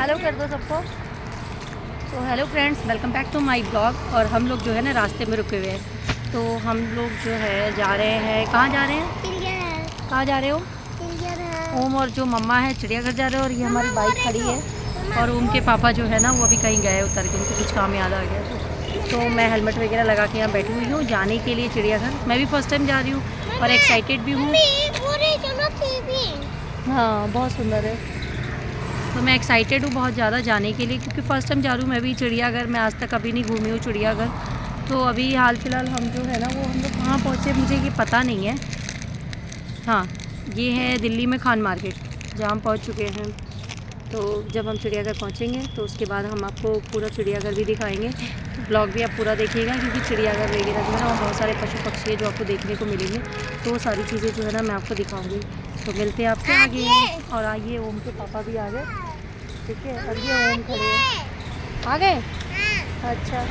Hello कर दो सबको। तो hello friends, welcome back to my blog. और हम लोग जो है ना रास्ते में रुके हुए हैं। तो हम लोग जो है जा रहे हैं, कहाँ जा रहे हैं? कहाँ जा रहे हो? ओम और जो मम्मा है चिड़ियाघर जा रहे हैं। और ये हमारी बाइक खड़ी है। और ओम के पापा जो है ना वो अभी कहीं गए उतर के, उनको कुछ काम याद आ गया। तो मैं हेलमेट वगैरह लगा के यहाँ बैठी हुई हूँ जाने के लिए चिड़ियाघर। मैं भी फर्स्ट टाइम जा रही हूँ और एक्साइटेड भी हूँ। हाँ, बहुत सुंदर है। तो मैं एक्साइटेड हूँ बहुत ज़्यादा जाने के लिए, क्योंकि फ़र्स्ट टाइम जा रही हूँ मैं भी चिड़ियाघर। मैं आज तक कभी नहीं घूमी हूँ चिड़ियाघर। तो अभी हाल फिलहाल हम जो है ना वो हम लोग कहाँ पहुँचे मुझे ये पता नहीं है। हाँ, ये है दिल्ली में खान मार्केट, जहाँ हम पहुँच चुके हैं। तो जब हम चिड़ियाघर पहुँचेंगे तो उसके बाद हम आपको पूरा चिड़ियाघर भी दिखाएंगे। ब्लॉग भी आप पूरा देखिएगा, क्योंकि चिड़ियाघर वगैरह जो है ना वहाँ बहुत सारे पशु पक्षी है जो आपको देखने को मिलेंगे। तो वो सारी चीज़ें जो है ना मैं आपको दिखाऊंगी। तो मिलते हैं आपसे आगे। और आइए, ओम के पापा भी आ गए, ठीक है। और ये ओम खड़े हैं, आ गए। अच्छा,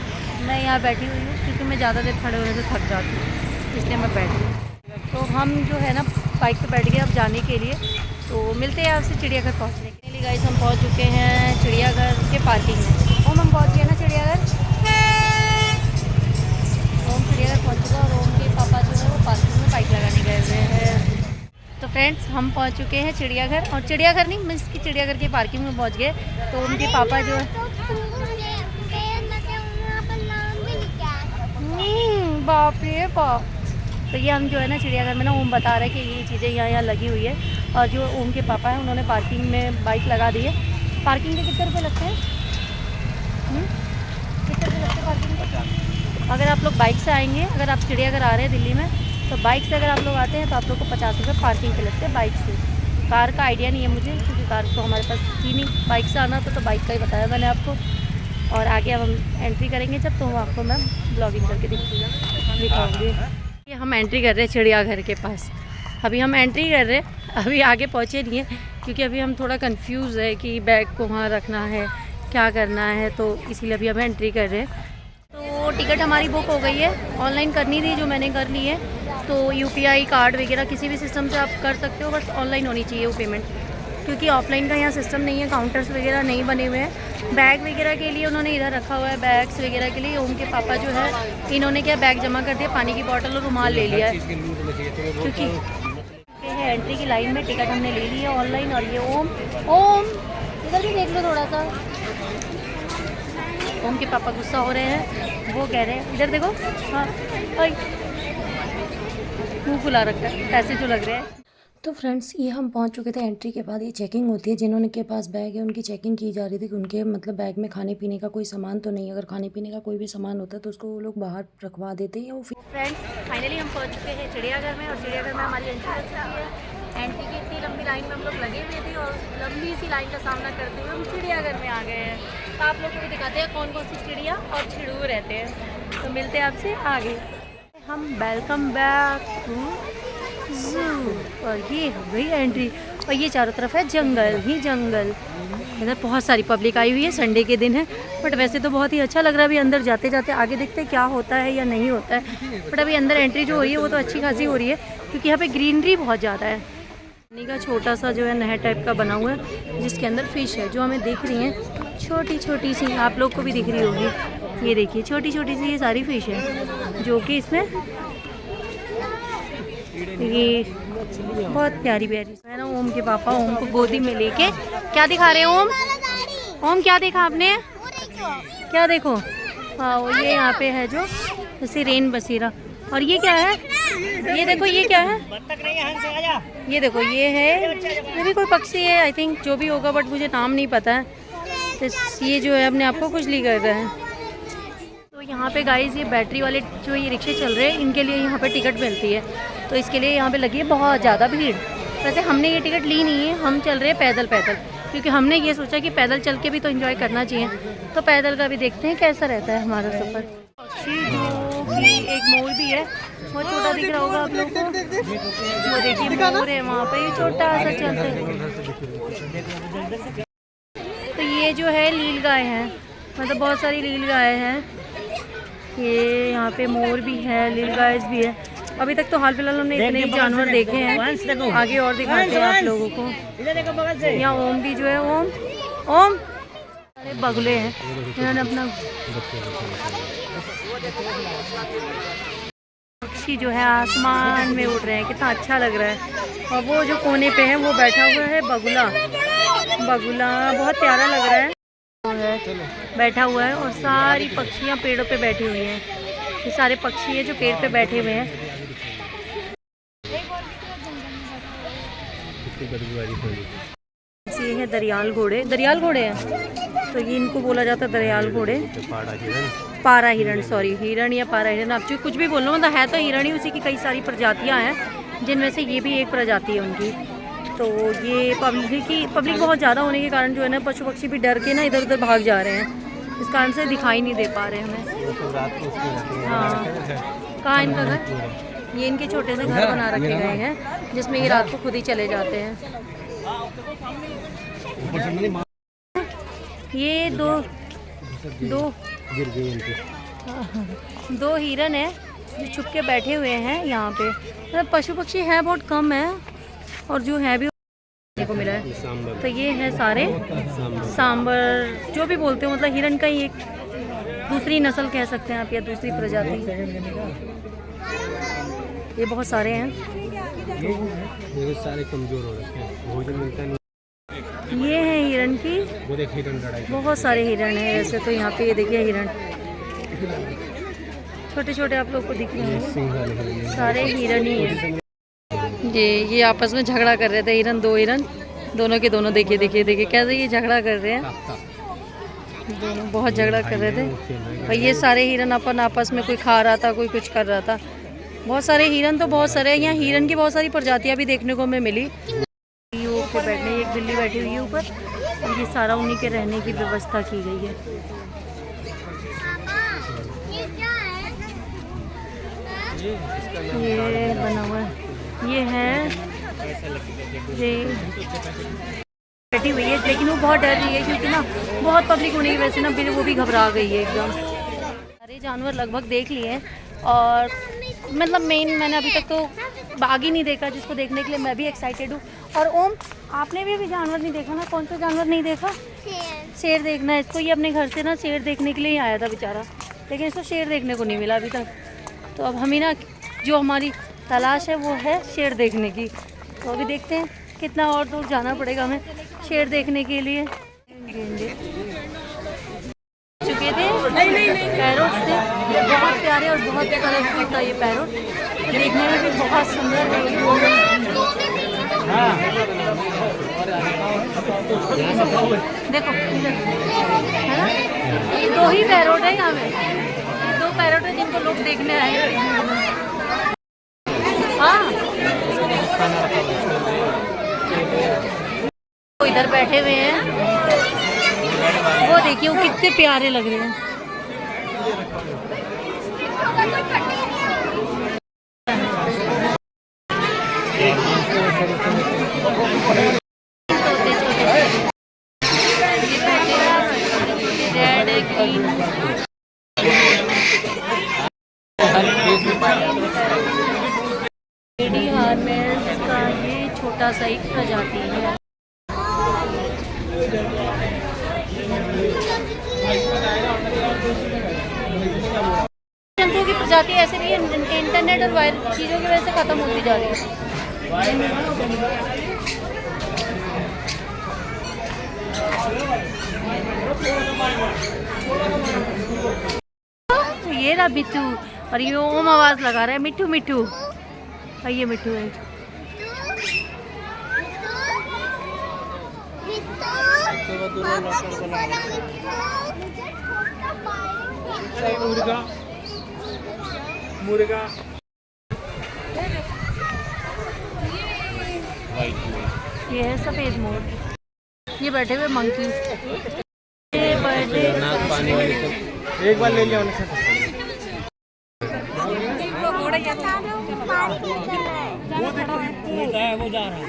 मैं यहाँ बैठी हुई हूँ क्योंकि मैं ज़्यादा देर खड़े होने से थक जाती हूँ, इसलिए मैं बैठी हूँ। तो हम जो है ना बाइक पे बैठ गए अब जाने के लिए। तो मिलते हैं आपसे चिड़ियाघर पहुँचने के लिए। गाइस, हम पहुँच चुके हैं चिड़ियाघर के पार्किंग में। ओम, हम पहुँच गए ना चिड़ियाघर। ओम चिड़ियाघर पहुँच चुका और ओम के पापा जो है वो पार्किंग में बाइक लगाने गए हुए हैं। तो फ्रेंड्स, हम पहुंच चुके हैं चिड़ियाघर। और चिड़ियाघर नहीं, मीन्स की चिड़ियाघर की पार्किंग में पहुंच गए। तो उनके पापा जो बाप रे बाप। तो ये हम जो है ना चिड़ियाघर में ना ओम बता रहे हैं कि ये चीज़ें यहाँ लगी हुई है। और जो ओम के पापा हैं उन्होंने पार्किंग में बाइक लगा दी है। पार्किंग के कितने रुपये लगते हैं? कितने रुपये लगते हैं पार्किंग के? अगर आप लोग बाइक से आएंगे, अगर आप चिड़ियाघर आ रहे हैं दिल्ली में, तो बाइक से अगर आप लोग आते हैं तो आप लोग को 50 रुपये पार्किंग के लगते हैं बाइक से। कार का आइडिया नहीं है मुझे, क्योंकि कार तो हमारे पास थी नहीं। बाइक से आना तो बाइक का ही बताया मैंने आपको। और आगे अब हम एंट्री करेंगे जब, तो आपको मैं ब्लॉगिंग करके दिखाऊंगी। ये हम एंट्री कर रहे हैं चिड़ियाघर के पास। अभी हम एंट्री कर रहे हैं, अभी आगे पहुँचे नहीं है, क्योंकि अभी हम थोड़ा कन्फ्यूज़ है कि बैग को वहाँ रखना है, क्या करना है। तो इसीलिए अभी हम एंट्री कर रहे हैं। तो टिकट हमारी बुक हो गई है, ऑनलाइन करनी थी जो मैंने कर ली है। तो UPI कार्ड वगैरह किसी भी सिस्टम से आप कर सकते हो, बस ऑनलाइन होनी चाहिए वो पेमेंट, क्योंकि ऑफलाइन का यहाँ सिस्टम नहीं है। काउंटर्स वगैरह नहीं बने हुए हैं। बैग वगैरह के लिए उन्होंने इधर रखा हुआ है, बैग्स वगैरह के लिए। ओम के पापा जो है इन्होंने क्या बैग जमा कर दिया, पानी की बोतल और रुमाल ले लिया है, क्योंकि है एंट्री की लाइन में टिकट हमने ले ली है ऑनलाइन। और ये ओम इधर भी देख लो थोड़ा सा। ओम के पापा गुस्सा हो रहे हैं, वो कह रहे हैं इधर देखो। हाँ, मुँह फुला रखा है, पैसे जो लग रहे हैं। तो फ्रेंड्स, ये हम पहुंच चुके थे। एंट्री के बाद ये चेकिंग होती है, जिन्होंने के पास बैग है उनकी चेकिंग की जा रही थी कि उनके मतलब बैग में खाने पीने का कोई सामान तो नहीं। अगर खाने पीने का कोई भी सामान होता है तो उसको वो लोग बाहर रखवा देते हैं। फ्रेंड्स, फाइनली हम पहुंच चुके हैं चिड़ियाघर में। और चिड़ियाघर में हमारी एंट्री लग चुकी है। एंट्री की इतनी लंबी लाइन में हम लोग लगे हुए थे और लंबी सी लाइन का सामना करते हुए हम चिड़ियाघर में आ गए हैं। तो आप लोग को भी दिखाते हैं कौन कौन सी चिड़िया और चिड़ू रहते हैं। तो मिलते हैं आपसे आगे। हम वेलकम बैक टू ज़ू। और ये हो गई एंट्री। और ये चारों तरफ है जंगल ही जंगल। इधर बहुत सारी पब्लिक आई हुई है, संडे के दिन है। बट वैसे तो बहुत ही अच्छा लग रहा है। अभी अंदर जाते जाते आगे देखते हैं क्या होता है या नहीं होता है। बट अभी अंदर एंट्री जो हुई है वो तो अच्छी खासी हो रही है, क्योंकि यहाँ पे ग्रीनरी बहुत ज़्यादा है। पानी का छोटा सा जो है नहर टाइप का बना हुआ है, जिसके अंदर फिश है जो हमें दिख रही हैं छोटी छोटी सी। आप लोग को भी दिख रही होगी, ये देखिए छोटी छोटी सी ये सारी फिश है, जो कि इसमें ये बहुत प्यारी प्यारी है ना। ओम के पापा ओम को गोदी में लेके क्या दिखा रहे हैं? ओम क्या देखा आपने? क्या देखो? हाँ, वो ये यहाँ पे है जो जैसे रेन बसेरा। और ये क्या है? ये देखो, ये क्या है? ये देखो, ये है, ये भी कोई पक्षी है आई थिंक, जो भी होगा, बट मुझे नाम नहीं पता है। तो ये जो है अपने आप को खुजली कर रहा है। तो यहाँ पे गाइस ये बैटरी वाले जो ये रिक्शे चल रहे हैं, इनके लिए यहाँ पे टिकट मिलती है। तो इसके लिए यहाँ पे लगी है बहुत ज़्यादा भीड़। वैसे हमने ये टिकट ली नहीं है, हम चल रहे हैं पैदल पैदल, क्योंकि हमने ये सोचा कि पैदल चल के भी तो एंजॉय करना चाहिए। तो पैदल का भी देखते हैं कैसा रहता है हमारा सफ़र। जो कि एक मोर भी है, बहुत छोटा दिख रहा होगा आप लोग को। वो देखिए मोर है वहाँ पे, ये छोटा सा चलता है। तो ये जो है लील गाय है, मतलब बहुत सारी लील गाय हैं। ये यहाँ पे मोर भी है, लील गाय भी है। अभी तक तो हाल फिलहाल हमने इतने ही जानवर देखे हैं, आगे और दिखाते हैं आप लोगों को। यहाँ ओम भी जो है, ओम सारे बगुले हैं, इन्होंने अपना पक्षी जो है आसमान में उड़ रहे हैं, कितना अच्छा लग रहा है। और वो जो कोने पे है वो बैठा हुआ है बगुला, बगुला बहुत प्यारा लग रहा है, बैठा हुआ है। और सारी पक्षियाँ पेड़ों पे बैठी हुई हैं, ये सारे पक्षी हैं जो पेड़ पे बैठे हुए हैं। ये है दरियाल घोड़े, दरियाल घोड़े हैं तो ये इनको बोला जाता है दरियाल घोड़े। पारा हिरण, सॉरी हिरण या पारा हिरण, आप कुछ भी बोल लो, मतलब है तो हिरण ही, उसी की कई सारी प्रजातियां हैं जिनमें से ये भी एक प्रजाति है उनकी। तो ये पब्लिक बहुत ज़्यादा होने के कारण जो है ना पशु पक्षी भी डर के ना इधर उधर भाग जा रहे हैं, इस कारण से दिखाई नहीं दे पा रहे हमें। हाँ, कहाँ इनका घर? ये इनके छोटे से घर बना रखे गए हैं जिसमें ये रात को खुद ही चले जाते हैं। ये दो हिरन है जो छुप के बैठे हुए हैं यहाँ पे। मतलब पशु पक्षी है बहुत कम है, और जो है भी देखने को मिला है। तो ये है सारे सांबर जो भी बोलते हो, मतलब हिरन का ही एक दूसरी नस्ल कह सकते हैं आप, या दूसरी प्रजाति। ये बहुत सारे हैं, सारे कमजोर हो रखे हैं, भोजन मिलता नहीं। ये है हिरण की, बहुत सारे हिरण हैं वैसे तो यहाँ पे। ये देखिए हिरण छोटे छोटे आप लोग को दिख रहे हैं, सारे हिरण ही हैं। ये आपस में झगड़ा कर रहे थे हिरण, दो हिरण, दोनों के दोनों देखिए देखिए देखिए कैसे ये झगड़ा कर रहे हैं, दोनों बहुत झगड़ा कर रहे थे। और ये सारे हिरण अपन आपस में कोई खा रहा था, कोई कुछ कर रहा था। बहुत सारे हिरण तो बहुत सारे, यहाँ हिरण की बहुत सारी प्रजातियाँ भी देखने को हमें मिली। ऊपर बैठने, एक बिल्ली बैठी हुई है ऊपर, और ये सारा उन्हीं के रहने की व्यवस्था की गई है। ये बना हुआ है, ये है, ये बैठी हुई है, लेकिन वो बहुत डर रही है क्योंकि ना बहुत पब्लिक होने की वजह से ना वो भी घबरा गई है एकदम। सारे जानवर लगभग देख लिए हैं, और मतलब मैंने अभी तक तो बाघ ही नहीं देखा, जिसको देखने के लिए मैं भी एक्साइटेड हूँ। और ओम, आपने भी जानवर नहीं देखा ना? कौन सा जानवर नहीं देखा? शेर देखना है इसको। ये अपने घर से ना शेर देखने के लिए ही आया था बेचारा, लेकिन इसको शेर देखने को नहीं मिला अभी तक। तो अब हमें ना जो हमारी तलाश है वो है शेर देखने की। तो अभी देखते हैं कितना और दूर जाना पड़ेगा हमें शेर देखने के लिए। चुके थे पैरोट थे, बहुत प्यारे और बहुत कलरफुल था ये पैरोट, देखने में भी बहुत सुंदर है। देखो है ना, ये दो ही पैरोट है यहाँ में, दो पैरोट है जिनको लोग देखने आए हैं। हाँ, वो इधर बैठे हुए हैं, वो देखिए वो कितने प्यारे लग रहे हैं। लेडी हार्मेस का ये छोटा सा एक प्रजाति है। जंतुओं की प्रजाति ऐसे भी इंटरनेट और वायरल चीज़ों की वजह से ख़त्म होती जा रही है। तो ये रहा मिट्टू, और ये ओम आवाज़ लगा रहा है मिट्टू मिट्टू, और ये मिट्टू है। मुर्गा ये है सफ़ेद मोर, ये बैठे हुए मंकी, ये बर्थडे एक बार ले लिया वो जा रहा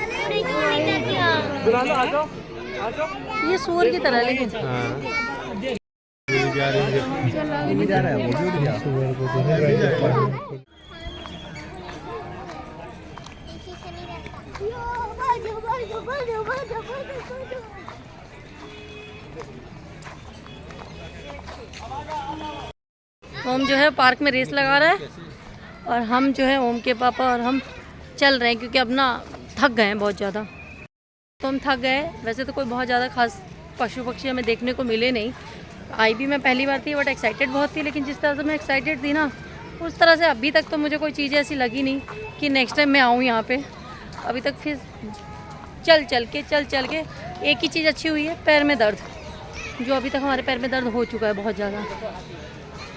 है। ये सूअर की तरह, लेकिन जा रहा है। ओम जो है पार्क में रेस लगा रहा है और हम जो है ओम के पापा और हम चल रहे हैं क्योंकि अब ना थक गए हैं बहुत ज़्यादा। तो हम थक गए। वैसे तो कोई बहुत ज़्यादा खास पशु पक्षी हमें देखने को मिले नहीं। आई भी मैं पहली बार थी बट एक्साइटेड बहुत थी, लेकिन जिस तरह से मैं एक्साइटेड थी ना उस तरह से अभी तक तो मुझे कोई चीज़ ऐसी लगी नहीं कि नेक्स्ट टाइम मैं आऊँ यहाँ पे। अभी तक फिर चल चल के एक ही चीज़ अच्छी हुई है, पैर में दर्द, जो अभी तक हमारे पैर में दर्द हो चुका है बहुत ज़्यादा।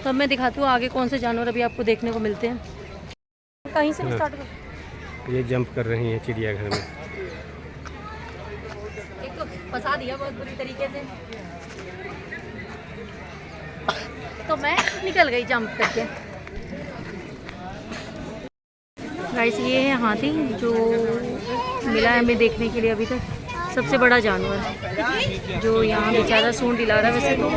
तो अब मैं दिखाती हूँ आगे कौन से जानवर अभी आपको देखने को मिलते हैं। कहीं से स्टार्ट कर। ये जंप कर रही हैं चिड़ियाघर में। एक तो फंसा दिया बहुत बुरी तरीके से, तो मैं निकल गई जंप करके। गाइस ये है हाथी जो मिला है हमें देखने के लिए अभी तक सबसे बड़ा जानवर, जो यहाँ बेचारा सूंड हिला रहा है। वैसे तो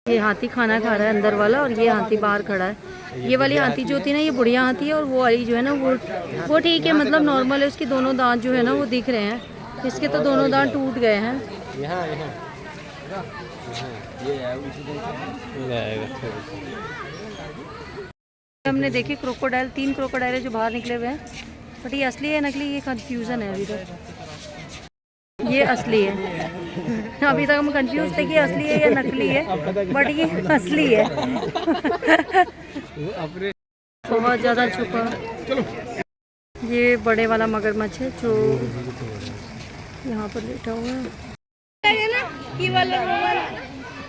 ये हाथी खाना खा रहा है अंदर वाला, और ये हाथी बाहर खड़ा है। ये वाली हाथी जो होती है ना ये बुढ़िया हाथी है, और वो वाली जो है ना वो ठीक है, मतलब नॉर्मल है। उसके दोनों दांत जो है ना वो दिख रहे हैं, इसके तो दोनों दांत टूट गए हैं। हमने देखी क्रोकोडाइल, 3 क्रोकोडाइल है जो बाहर निकले हुए हैं, बट ये असली है नकली ये कंफ्यूजन है अभी तक। ये असली है। अभी तक हम कंफ्यूज थे कि असली है या नकली है, बट ये असली है। बहुत ज़्यादा छुपा। ये बड़े वाला मगरमच्छ है जो यहाँ पर लेटा हुआ है। ये वाला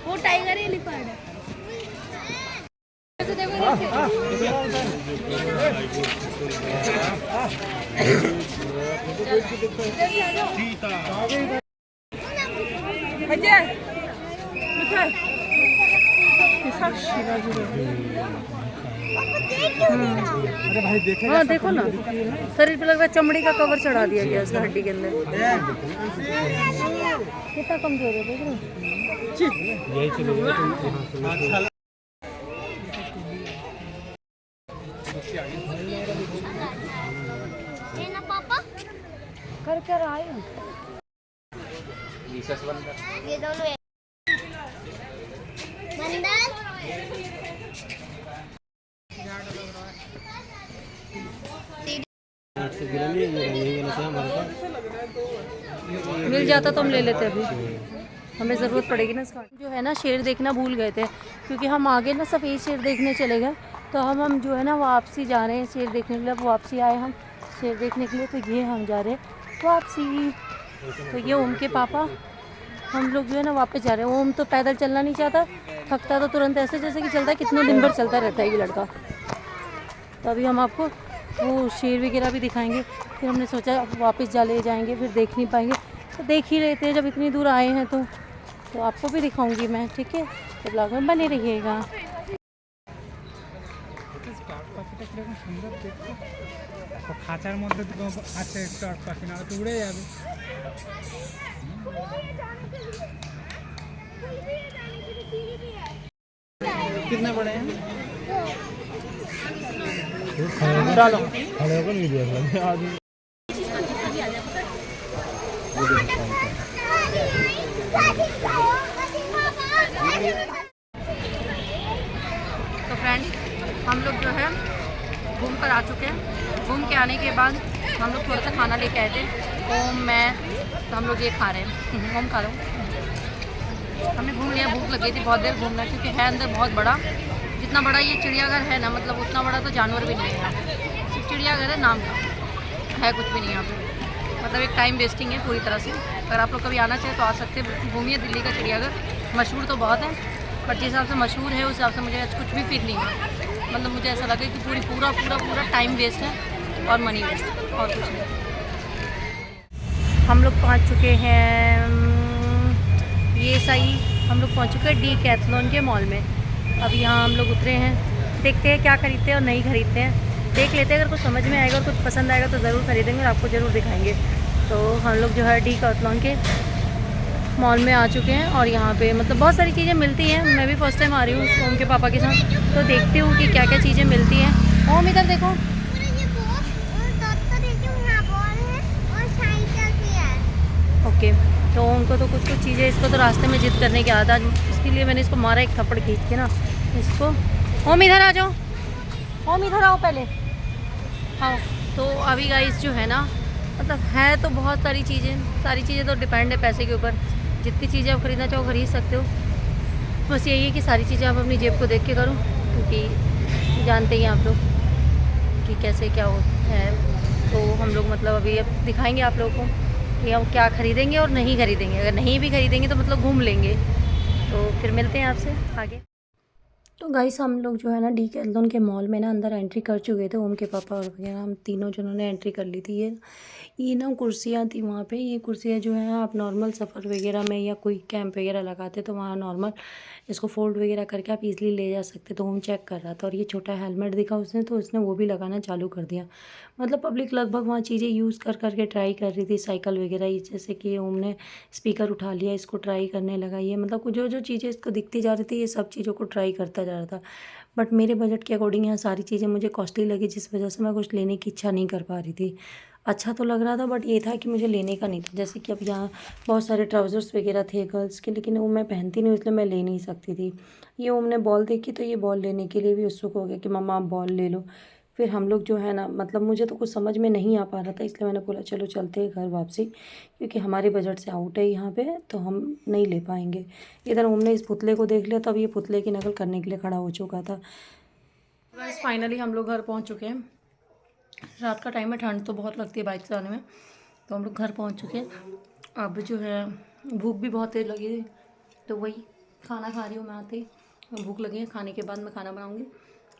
वो टाइगर है, लिपाड़ है। अरे भाई देखे। हाँ देखो ना, शरीर पे लग रहा है चमड़ी का कवर चढ़ा दिया गया उसका हड्डी के अंदर। कितना कमजोर है देख रहे हो। यही चलो। कर क्या रहा है ये दोनों बंदर मिल जाता तो हम ले लेते अभी, हमें ज़रूरत पड़ेगी ना इसका। जो है ना शेर देखना भूल गए थे, क्योंकि हम आगे ना सफ़ेद शेर देखने चले गए, तो हम जो है ना वापसी जा रहे हैं शेर देखने के लिए। अब वापसी आए हम शेर देखने के लिए, तो ये हम जा रहे हैं वापसी। तो ये ओम के पापा, हम लोग जो है ना वापस जा रहे हैं। ओम तो पैदल चलना नहीं चाहता, थकता तो तुरंत ऐसे जैसे कि चलता है, कितने दिन भर चलता रहता है ये लड़का। तो अभी हम आपको वो शेर वगैरह भी दिखाएंगे, फिर हमने सोचा वापस जा ले जाएंगे, फिर देख नहीं पाएंगे तो देख ही लेते हैं, जब इतनी दूर आए हैं तो आपको भी दिखाऊंगी मैं, ठीक है। तो ब्लॉग में बने रहिएगा। খাঁচার মধ্যে আছে স্টক পাখি, না তো উড়ে যাবে। कितने बड़े हैं? चलो खड़े होकर वीडियो बनाते आदमी। तो फ्रेंड हम लोग जो है घूम कर आ चुके हैं। घूम के आने के बाद हम लोग थोड़ा सा खाना लेके आए थे, ओम मैं, तो हम लोग ये खा रहे हैं। ओम खा रहा हूँ। हमने घूम लिया, भूख लगी थी बहुत देर घूमना, क्योंकि है अंदर बहुत बड़ा। जितना बड़ा ये चिड़ियाघर है ना, मतलब उतना बड़ा तो जानवर भी नहीं है यहाँ, सिर्फ चिड़ियाघर है नाम का, है कुछ भी नहीं यहाँ पे। मतलब एक टाइम वेस्टिंग है पूरी तरह से। अगर आप लोग कभी आना चाहें तो आ सकते हैं, घूमिए दिल्ली का चिड़ियाघर। मशहूर तो बहुत है, बट जिस हिसाब से मशहूर है उस हिसाब से मुझे आज कुछ भी फील नहीं हुआ। मतलब मुझे ऐसा लगा कि पूरा टाइम वेस्ट है और मनी वेस्ट, और कुछ नहीं। हम लोग पहुंच चुके हैं, ये सही, हम लोग पहुंच चुके हैं डीकैथलॉन के मॉल में। अब यहाँ हम लोग उतरे हैं, देखते हैं क्या खरीदते हैं और नहीं खरीदते हैं, देख लेते हैं। अगर कुछ समझ में आएगा और कुछ पसंद आएगा तो ज़रूर खरीदेंगे और आपको ज़रूर दिखाएंगे। तो हम लोग जो है डीकैथलॉन के मॉल में आ चुके हैं, और यहाँ पे मतलब बहुत सारी चीज़ें मिलती हैं। मैं भी फर्स्ट टाइम आ रही हूँ ओम के पापा के साथ, तो देखती हूँ कि क्या क्या चीज़ें मिलती हैं। ओम इधर देखो, ओके। तो उनको तो कुछ चीज़ें, इसको तो रास्ते में जिद करने की आदत, इसके लिए मैंने इसको मारा एक थप्पड़ खींच के ना इसको। होम इधर आ जाओ, होम इधर आओ पहले। हाँ, तो अभी गाइस जो है ना, मतलब है तो बहुत सारी चीज़ें तो डिपेंड है पैसे के ऊपर। जितनी चीज़ें आप ख़रीदना चाहो ख़रीद सकते हो। बस यही है कि सारी चीज़ें आप अपनी जेब को देख के करो, क्योंकि जानते ही हैं आप लोग कि कैसे क्या हो है। तो हम लोग मतलब अभी अब दिखाएंगे आप लोगों को कि हम क्या ख़रीदेंगे और नहीं ख़रीदेंगे। अगर नहीं भी ख़रीदेंगे तो मतलब घूम लेंगे। तो फिर मिलते हैं आपसे आगे। तो गाइस हम लोग जो है ना डीकैथलॉन के मॉल में ना अंदर एंट्री कर चुके थे। ओम के पापा और वगैरह हम तीनों जनों ने एंट्री कर ली थी। ये ना कुर्सियाँ थी वहाँ पे। ये कुर्सियाँ जो है आप नॉर्मल सफ़र वगैरह में या कोई कैंप वगैरह लगाते तो वहाँ नॉर्मल इसको फोल्ड वगैरह करके आप इजीली ले जा सकते। तो ओम चेक कर रहा था और ये छोटा हेलमेट दिखा उसने, तो उसने वो भी लगाना चालू कर दिया। मतलब पब्लिक लगभग वहाँ चीज़ें यूज़ कर करके ट्राई कर रही थी, साइकिल वगैरह। जैसे कि ओम ने स्पीकर उठा लिया, इसको ट्राई करने लगा। ये मतलब जो जो चीज़ें इसको दिखती जा रही थी ये सब चीज़ों को ट्राई करता जा रहा था। बट मेरे बजट के अकॉर्डिंग यहाँ सारी चीज़ें मुझे कॉस्टली लगी, जिस वजह से मैं कुछ लेने की इच्छा नहीं कर पा रही थी। अच्छा तो लग रहा था बट ये था कि मुझे लेने का नहीं था। जैसे कि अब यहाँ बहुत सारे ट्राउज़र्स वगैरह थे गर्ल्स के, लेकिन वो मैं पहनती नहीं, इसलिए मैं ले नहीं सकती थी। ये ओमने बॉल देखी तो ये बॉल लेने के लिए भी उत्सुक हो गया कि मम्मा आप बॉल ले लो। फिर हम लोग जो है ना, मतलब मुझे तो कुछ समझ में नहीं आ पा रहा था, इसलिए मैंने बोला चलो चलते हैं घर वापसी, क्योंकि हमारे बजट से आउट है यहाँ पे, तो हम नहीं ले पाएंगे। इधर ओमने इस पुतले को देख लिया, तब ये पुतले की नकल करने के लिए खड़ा हो चुका था। बस फाइनली हम लोग घर पहुँच चुके हैं। रात का टाइम है, ठंड तो बहुत लगती है बाइक से आने में। तो हम लोग घर पहुँच चुके हैं। अब जो है भूख भी बहुत तेज लगी थी, तो वही खाना खा रही हूँ मैं आते ही। भूख लगी है, खाने के बाद मैं खाना बनाऊँगी।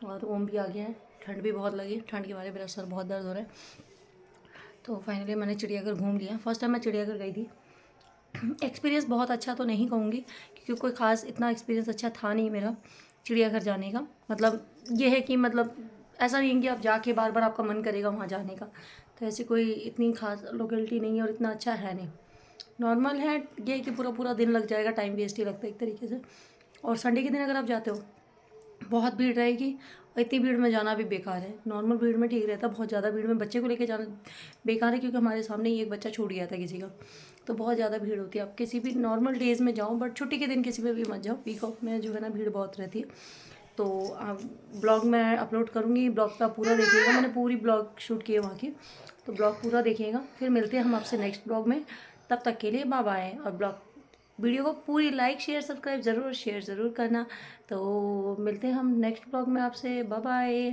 और ओम भी आ गया है, ठंड भी बहुत लगी, ठंड के बारे में मेरा सर बहुत दर्द हो रहा है। तो फाइनली मैंने चिड़ियाघर घूम लिया। फर्स्ट टाइम मैं चिड़ियाघर गई थी। एक्सपीरियंस बहुत अच्छा तो नहीं कहूँगी, क्योंकि कोई ख़ास इतना एक्सपीरियंस अच्छा था नहीं मेरा चिड़ियाघर जाने का। मतलब ये है कि मतलब ऐसा नहीं है कि आप जाके बार बार आपका मन करेगा वहाँ जाने का। तो ऐसी कोई इतनी खास लोकेलिटी नहीं है और इतना अच्छा है नहीं, नॉर्मल है। ये है कि पूरा पूरा दिन लग जाएगा, टाइम वेस्ट ही लगता है एक तरीके से। और संडे के दिन अगर आप जाते हो बहुत भीड़ रहेगी, और इतनी भीड़ में जाना भी बेकार है। नॉर्मल भीड़ में ठीक रहता है, बहुत ज़्यादा भीड़ में बच्चे को लेके जाना बेकार है, क्योंकि हमारे सामने ही एक बच्चा छूट गया था किसी का। तो बहुत ज़्यादा भीड़ होती है। आप किसी भी नॉर्मल डेज़ में जाओ, बट छुट्टी के दिन किसी पे भी मत जाओ। वीक ऑफ में जो है ना भीड़ बहुत रहती है। तो आप ब्लॉग मैं अपलोड करूँगी, ब्लॉग का पूरा देखिएगा। मैंने पूरी ब्लॉग शूट की है वहाँ की, तो ब्लॉग पूरा देखिएगा। फिर मिलते हैं हम आपसे नेक्स्ट ब्लॉग में, तब तक के लिए बाय बाय। और ब्लॉग वीडियो को पूरी लाइक शेयर सब्सक्राइब शेयर ज़रूर करना। तो मिलते हैं हम नेक्स्ट ब्लॉग में आपसे, बाय बाय।